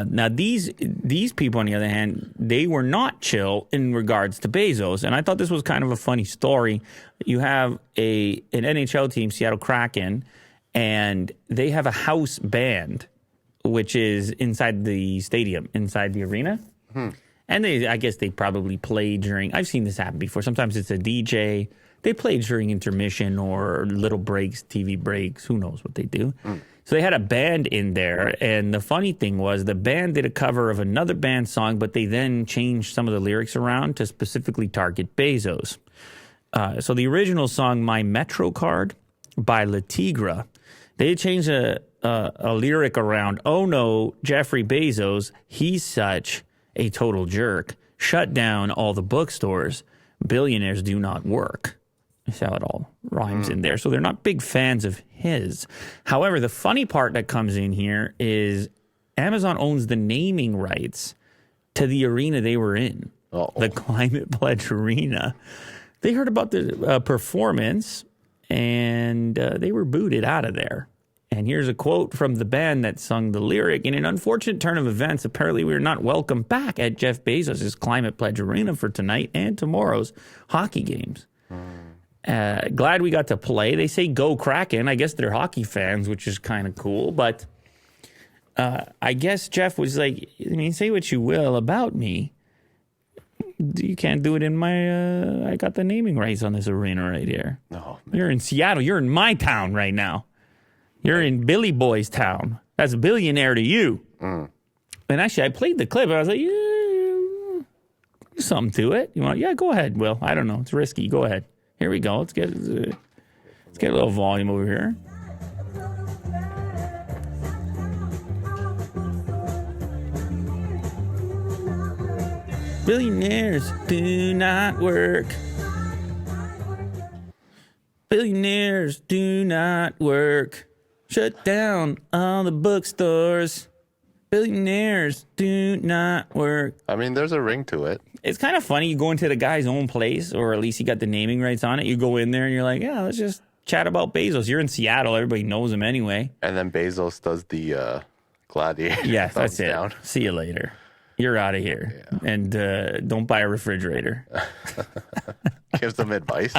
Now, these people, on the other hand, they were not chill in regards to Bezos. And I thought this was kind of a funny story. You have an NHL team, Seattle Kraken, and they have a house band, which is inside the stadium, inside the arena. And I guess they probably play during, I've seen this happen before. Sometimes it's a DJ. They play during intermission or little breaks, TV breaks. Who knows what they do. So they had a band in there, and the funny thing was the band did a cover of another band song, but they then changed some of the lyrics around to specifically target Bezos. So the original song, My Metro Card by La Tigra, they changed a lyric around, oh no, Jeffrey Bezos, he's such a total jerk. Shut down all the bookstores. Billionaires do not work. That's how it all rhymes in there. So they're not big fans of his. However, the funny part that comes in here is Amazon owns the naming rights to the arena they were in, the Climate Pledge Arena. They heard about the performance, and they were booted out of there. And here's a quote from the band that sung the lyric. In an unfortunate turn of events, apparently we are not welcome back at Jeff Bezos' Climate Pledge Arena for tonight and tomorrow's hockey games. Glad we got to play. They say go Kraken. I guess they're hockey fans, which is kind of cool. But I guess Jeff was like, I mean, say what you will about me. You can't do it in my, I got the naming rights on this arena right here. No, You're in Seattle. You're in my town right now. You're in Billy Boy's town. That's a billionaire to you. And actually, I played the clip. And I was like, yeah, there's something to it. You want? Yeah, go ahead, Will. I don't know. It's risky. Go ahead. Here we go. Let's get a little volume over here. Billionaires do not work. Billionaires do not work. Shut down all the bookstores. Billionaires do not work. I mean, there's a ring to it. It's kind of funny. You go into the guy's own place, or at least he got the naming rights on it. You go in there and you're like, yeah, let's just chat about Bezos. You're in Seattle. Everybody knows him anyway. And then Bezos does the gladiator. Yes, that's it. Down. See you later. You're out of here. Yeah. And don't buy a refrigerator. Gives them advice.